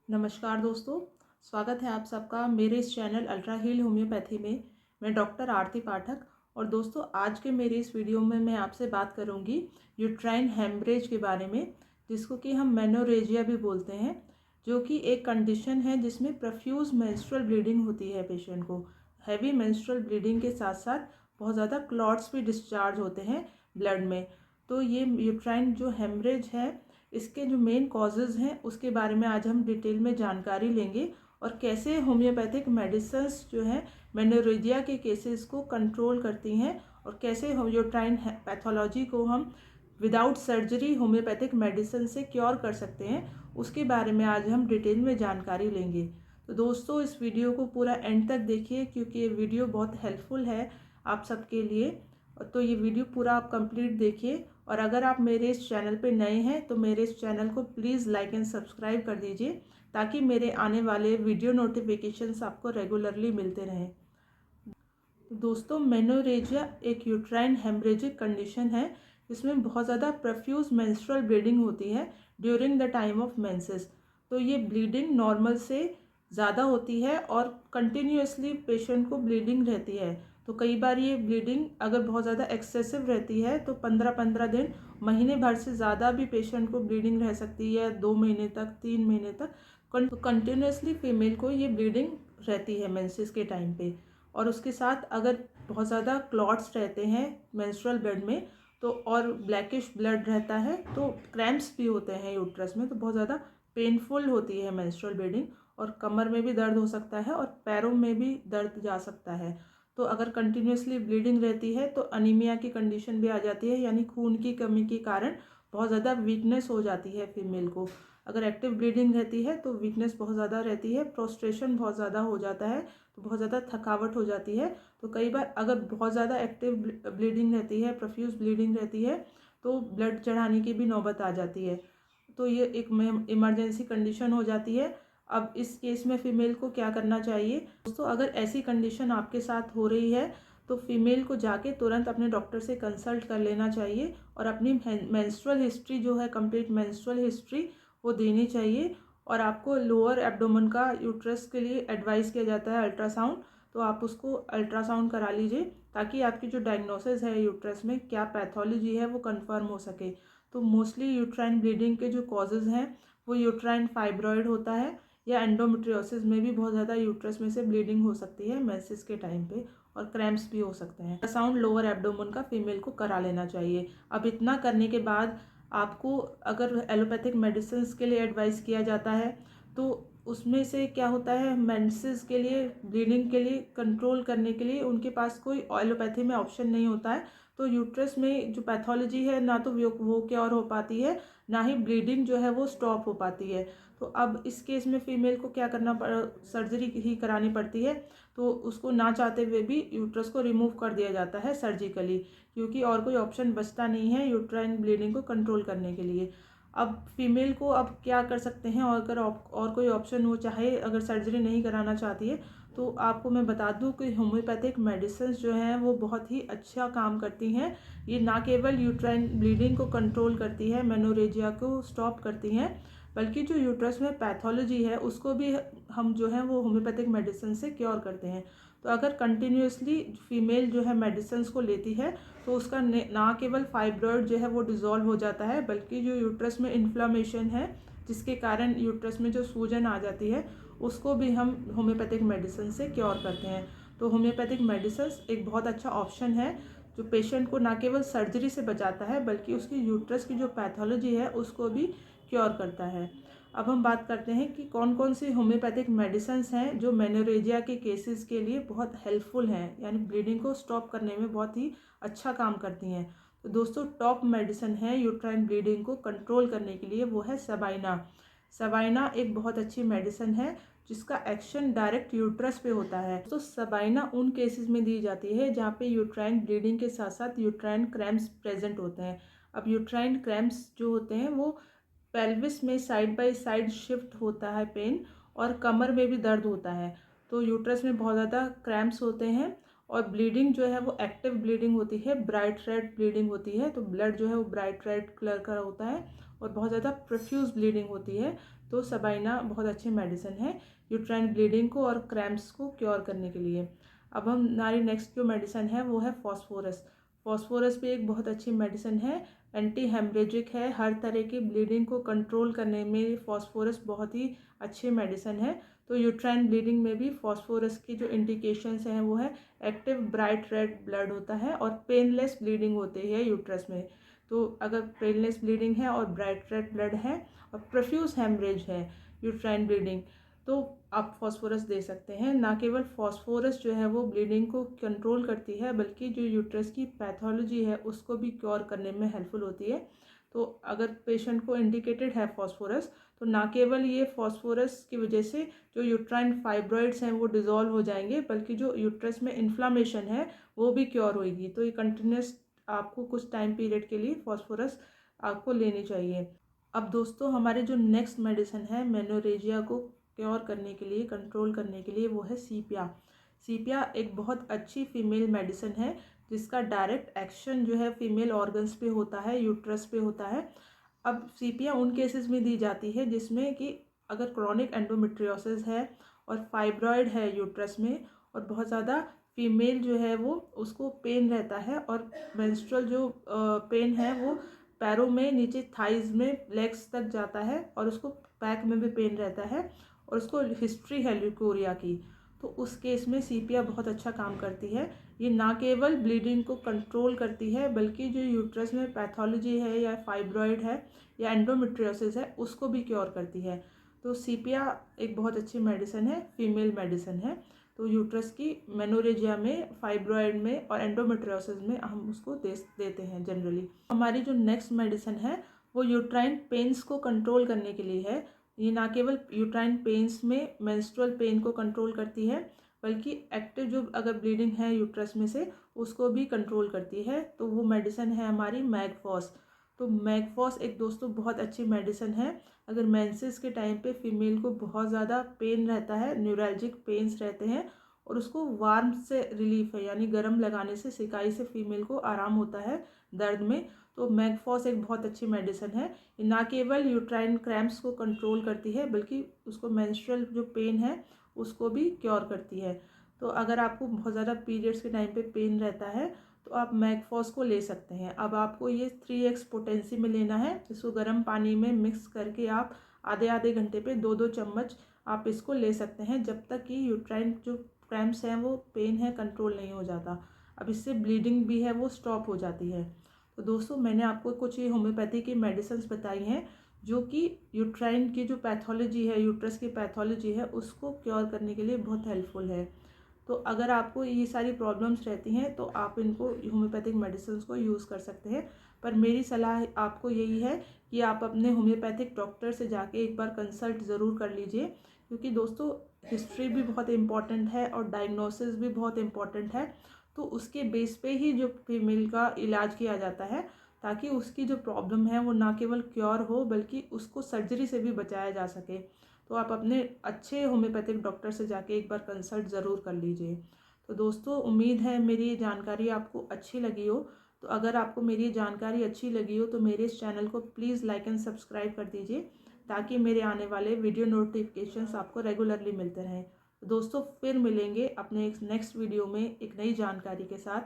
नमस्कार दोस्तों, स्वागत है आप सबका मेरे इस चैनल अल्ट्रा हील होम्योपैथी में। मैं डॉक्टर आरती पाठक। और दोस्तों, आज के मेरे इस वीडियो में मैं आपसे बात करूंगी यूट्राइन हेमरेज के बारे में, जिसको कि हम मेनोरेजिया भी बोलते हैं, जो कि एक कंडीशन है जिसमें प्रोफ्यूज मेंस्ट्रुअल ब्लीडिंग होती है पेशेंट को। हैवी मेंस्ट्रुअल ब्लीडिंग के साथ साथ बहुत ज़्यादा क्लॉट्स भी डिस्चार्ज होते हैं ब्लड में। तो ये यूट्राइन जो हेमरेज है, इसके जो मेन कॉजेज़ हैं उसके बारे में आज हम डिटेल में जानकारी लेंगे, और कैसे होम्योपैथिक मेडिसिन्स जो हैं मेनोरेजिया के केसेस को कंट्रोल करती हैं, और कैसे यूट्राइन पैथोलॉजी को हम विदाउट सर्जरी होम्योपैथिक मेडिसिन से क्योर कर सकते हैं, उसके बारे में आज हम डिटेल में जानकारी लेंगे। तो दोस्तों, इस वीडियो को पूरा एंड तक देखिए, क्योंकि ये वीडियो बहुत हेल्पफुल है आप सबके लिए। तो ये वीडियो पूरा आप कंप्लीट देखिए। और अगर आप मेरे इस चैनल पे नए हैं तो मेरे इस चैनल को प्लीज़ लाइक एंड सब्सक्राइब कर दीजिए, ताकि मेरे आने वाले वीडियो नोटिफिकेशंस आपको रेगुलरली मिलते रहें। तो दोस्तों, मेनोरेजिया एक यूट्राइन हेमरेजिक कंडीशन है जिसमें बहुत ज़्यादा प्रोफ्यूज मेंस्ट्रुअल ब्लीडिंग होती है during the time of menses. तो ये ब्लीडिंग नॉर्मल से ज़्यादा होती है और कंटिन्यूसली पेशेंट को ब्लीडिंग रहती है। तो कई बार ये ब्लीडिंग अगर बहुत ज़्यादा एक्सेसिव रहती है तो 15-15 दिन, महीने भर से ज़्यादा भी पेशेंट को ब्लीडिंग रह सकती है, 2 महीने तक, 3 महीने तक कंटिन्यूसली फीमेल को ये ब्लीडिंग रहती है मेंसेस के टाइम पे। और उसके साथ अगर बहुत ज़्यादा क्लॉट्स रहते हैं मेंस्ट्रुअल ब्लड में, तो और ब्लैकिश ब्लड रहता है, तो क्रैम्प्स भी होते हैं यूट्रस में, तो बहुत ज़्यादा पेनफुल होती है मेंस्ट्रुअल ब्लीडिंग। और कमर में भी दर्द हो सकता है और पैरों में भी दर्द जा सकता है। तो अगर कंटिन्यूसली ब्लीडिंग रहती है तो अनीमिया की कंडीशन भी आ जाती है, यानी खून की कमी के कारण बहुत ज़्यादा वीकनेस हो जाती है फीमेल को। अगर एक्टिव ब्लीडिंग रहती है तो वीकनेस बहुत ज़्यादा रहती है, प्रोस्ट्रेशन बहुत ज़्यादा हो जाता है, तो बहुत ज़्यादा थकावट हो जाती है। तो कई बार अगर बहुत ज़्यादा एक्टिव ब्लीडिंग रहती है, प्रोफ्यूज ब्लीडिंग रहती है, तो ब्लड चढ़ाने की भी नौबत आ जाती है। तो ये एक इमरजेंसी कंडीशन हो जाती है। अब इस केस में फ़ीमेल को क्या करना चाहिए दोस्तों? अगर ऐसी कंडीशन आपके साथ हो रही है तो फीमेल को जाके तुरंत अपने डॉक्टर से कंसल्ट कर लेना चाहिए, और अपनी मेंस्ट्रुअल हिस्ट्री जो है, कंप्लीट मेंस्ट्रुअल हिस्ट्री वो देनी चाहिए। और आपको लोअर एब्डोमेन का यूट्रस के लिए एडवाइस किया जाता है अल्ट्रासाउंड, तो आप उसको अल्ट्रासाउंड करा लीजिए, ताकि आपकी जो डायग्नोसिस है यूट्रस में क्या पैथोलॉजी है वो कंफर्म हो सके। तो मोस्टली यूट्राइन ब्लीडिंग के जो कॉजेज़ हैं वो यूट्राइन फाइब्रॉइड होता है, या एंडोमेट्रियोसिस में भी बहुत ज़्यादा यूट्रस में से ब्लीडिंग हो सकती है मेंसेस के टाइम पे, और क्रैम्प्स भी हो सकते हैं। अल्ट्रासाउंड लोअर एब्डोमेन का फीमेल को करा लेना चाहिए। अब इतना करने के बाद आपको अगर एलोपैथिक मेडिसिन के लिए एडवाइस किया जाता है, तो उसमें से क्या होता है, मेंसेस के लिए, ब्लीडिंग के लिए कंट्रोल करने के लिए उनके पास कोई एलोपैथी में ऑप्शन नहीं होता है। तो यूट्रस में जो पैथोलॉजी है ना तो वो क्योर हो पाती है, ना ही ब्लीडिंग जो है वो स्टॉप हो पाती है। तो अब इस केस में फीमेल को क्या करना सर्जरी ही करानी पड़ती है। तो उसको ना चाहते हुए भी यूट्रस को रिमूव कर दिया जाता है सर्जिकली, क्योंकि और कोई ऑप्शन बचता नहीं है यूट्राइन ब्लीडिंग को कंट्रोल करने के लिए। अब फीमेल को अब क्या कर सकते हैं, और अगर और कोई ऑप्शन वो चाहे, अगर सर्जरी नहीं कराना चाहती है, तो आपको मैं बता दूं कि होम्योपैथिक मेडिसिन जो हैं वो बहुत ही अच्छा काम करती हैं। ये ना केवल यूट्राइन ब्लीडिंग को कंट्रोल करती है, मेनोरेजिया को स्टॉप करती हैं, बल्कि जो यूट्रस में पैथोलॉजी है उसको भी हम जो है वो होम्योपैथिक मेडिसिन से क्योर करते हैं। तो अगर कंटिन्यूसली फीमेल जो है मेडिसिन को लेती है, तो उसका ना केवल फाइब्रॉइड जो है वो डिज़ोल्व हो जाता है, बल्कि जो यूट्रस में इन्फ्लामेशन है जिसके कारण यूट्रस में जो सूजन आ जाती है, उसको भी हम होम्योपैथिक मेडिसिन से क्योर करते हैं। तो होम्योपैथिक मेडिसिन एक बहुत अच्छा ऑप्शन है, जो पेशेंट को ना केवल सर्जरी से बचाता है, बल्कि उसकी यूट्रस की जो पैथोलॉजी है उसको भी क्योर करता है। अब हम बात करते हैं कि कौन कौन सी होम्योपैथिक मेडिसिन्स हैं जो मेनोरेजिया के केसेस के लिए बहुत हेल्पफुल हैं, यानी ब्लीडिंग को स्टॉप करने में बहुत ही अच्छा काम करती हैं। तो दोस्तों, टॉप मेडिसिन है यूट्राइन ब्लीडिंग को कंट्रोल करने के लिए, वो है सबाइना। सबाइना एक बहुत अच्छी मेडिसिन है जिसका एक्शन डायरेक्ट यूट्रस पे होता है। तो सबाइना उन केसेस में दी जाती है जहाँ पे यूट्राइन ब्लीडिंग के साथ साथ यूट्राइन क्रैम्प्स प्रेजेंट होते हैं। अब यूट्राइन क्रैम्प्स जो होते हैं वो पेल्विस में साइड बाय साइड शिफ्ट होता है पेन, और कमर में भी दर्द होता है। तो यूट्रस में बहुत ज़्यादा क्रैम्प्स होते हैं, और ब्लीडिंग जो है वो एक्टिव ब्लीडिंग होती है, ब्राइट रेड ब्लीडिंग होती है। तो ब्लड जो है वो ब्राइट रेड कलर का होता है, और बहुत ज़्यादा प्रोफ्यूज ब्लीडिंग होती है, तो सबाइना बहुत अच्छी मेडिसिन है यूट्राइन ब्लीडिंग को और क्रैम्प्स को क्योर करने के लिए। अब हमारी नेक्स्ट जो मेडिसिन है वो है फॉस्फोरस। फॉस्फोरस भी एक बहुत अच्छी मेडिसिन है, एंटी हेमरेजिक है, हर तरह की ब्लीडिंग को कंट्रोल करने में फॉस्फोरस बहुत ही अच्छी मेडिसिन है। तो यूट्राइन ब्लीडिंग में भी फॉस्फोरस की जो इंडिकेशंस हैं वो है एक्टिव ब्राइट रेड ब्लड होता है और पेनलेस ब्लीडिंग होती है यूट्रस में। तो अगर पेनलेस ब्लीडिंग है और ब्राइट रेड ब्लड है और प्रोफ्यूज हेमरेज है यूट्राइन ब्लीडिंग, तो आप फॉस्फोरस दे सकते हैं। ना केवल फॉस्फोरस जो है वो ब्लीडिंग को कंट्रोल करती है बल्कि जो यूट्रस की पैथोलॉजी है उसको भी क्योर करने में हेल्पफुल होती है। तो अगर पेशेंट को इंडिकेटेड है फॉस्फोरस, तो ना केवल ये फॉस्फोरस की वजह से जो यूट्राइन फाइब्रॉइड्स हैं वो डिज़ोल्व हो जाएंगे बल्कि जो यूट्रस में इन्फ्लामेशन है वो भी क्योर होगी। तो ये कंटिन्यूस आपको कुछ टाइम पीरियड के लिए फॉस्फोरस आपको लेनी चाहिए। अब दोस्तों हमारे जो नेक्स्ट मेडिसिन है मेनोरेजिया को क्योर करने के लिए, कंट्रोल करने के लिए, वो है सीपिया। सीपिया एक बहुत अच्छी फीमेल मेडिसिन है जिसका डायरेक्ट एक्शन जो है फीमेल ऑर्गन्स पे होता है, यूट्रस पे होता है। अब सीपिया उन केसेस में दी जाती है जिसमें कि अगर क्रॉनिक एंडोमेट्रियोसिस है और फाइब्रॉयड है यूट्रस में और बहुत ज़्यादा फीमेल जो है वो उसको पेन रहता है और मेंस्ट्रुअल जो पेन है वो पैरों में नीचे थाइज में लेग्स तक जाता है और उसको बैक में भी पेन रहता है और उसको हिस्ट्री है ल्यूकोरिया की, तो उस केस में सीपिया बहुत अच्छा काम करती है। ये ना केवल ब्लीडिंग को कंट्रोल करती है बल्कि जो यूट्रस में पैथोलॉजी है या फाइब्रॉइड है या एंडोमेट्रियोसिस है उसको भी क्योर करती है। तो सीपिया एक बहुत अच्छी मेडिसिन है, फीमेल मेडिसिन है। तो यूट्रस की मेनोरेजिया में, फाइब्रॉइड में और एंडोमेट्रियोसिस में हम उसको देते हैं जनरली। हमारी जो नेक्स्ट मेडिसिन है वो यूट्राइन पेन्स को कंट्रोल करने के लिए है। ये ना केवल यूट्राइन पेन्स में मेंस्ट्रुअल पेन को कंट्रोल करती है बल्कि एक्टिव जो अगर ब्लीडिंग है यूट्रस में से उसको भी कंट्रोल करती है। तो वो मेडिसिन है हमारी मैगफॉस। तो मैगफॉस एक दोस्तों बहुत अच्छी मेडिसिन है अगर मेंसेस के टाइम पे फीमेल को बहुत ज़्यादा पेन रहता है, न्यूरैल्जिक पेन्स रहते हैं और उसको वार्म से रिलीफ है, यानी गर्म लगाने से, सिकाई से फीमेल को आराम होता है दर्द में। तो मैगफॉस एक बहुत अच्छी मेडिसिन है। ना केवल यूट्राइन क्रैम्प्स को कंट्रोल करती है बल्कि उसको मेंस्ट्रुअल जो पेन है उसको भी क्योर करती है। तो अगर आपको बहुत ज़्यादा पीरियड्स के टाइम पे पेन रहता है तो आप मैगफॉस को ले सकते हैं। अब आपको ये 3x पोटेंसी में लेना है। इसको गर्म पानी में मिक्स करके आप आधे आधे घंटे पे 2-2 चम्मच आप इसको ले सकते हैं जब तक कि यूट्राइन जो क्रैम्प्स हैं वो पेन है कंट्रोल नहीं हो जाता। अब इससे ब्लीडिंग भी है वो स्टॉप हो जाती है। तो दोस्तों मैंने आपको कुछ ये होम्योपैथी की मेडिसिन बताई हैं जो कि यूट्राइन की जो पैथोलॉजी है, यूट्रस की पैथोलॉजी है, उसको क्योर करने के लिए बहुत हेल्पफुल है। तो अगर आपको ये सारी प्रॉब्लम्स रहती हैं तो आप इनको होम्योपैथिक मेडिसिन को यूज़ कर सकते हैं। पर मेरी सलाह आपको यही है कि आप अपने होम्योपैथिक डॉक्टर से जाके एक बार कंसल्ट ज़रूर कर लीजिए, क्योंकि दोस्तों हिस्ट्री भी बहुत इम्पॉर्टेंट है और डायग्नोसिस भी बहुत इम्पॉर्टेंट है। तो उसके बेस पे ही जो फीमेल का इलाज किया जाता है ताकि उसकी जो प्रॉब्लम है वो ना केवल क्योर हो बल्कि उसको सर्जरी से भी बचाया जा सके। तो आप अपने अच्छे होम्योपैथिक डॉक्टर से जाके एक बार कंसल्ट ज़रूर कर लीजिए। तो दोस्तों उम्मीद है मेरी ये जानकारी आपको अच्छी लगी हो। तो अगर आपको मेरी ये जानकारी अच्छी लगी हो तो मेरे इस चैनल को प्लीज़ लाइक एंड सब्सक्राइब कर दीजिए ताकि मेरे आने वाले वीडियो नोटिफिकेशंस आपको रेगुलरली मिलते रहें। तो दोस्तों फिर मिलेंगे अपने एक नेक्स्ट वीडियो में एक नई जानकारी के साथ।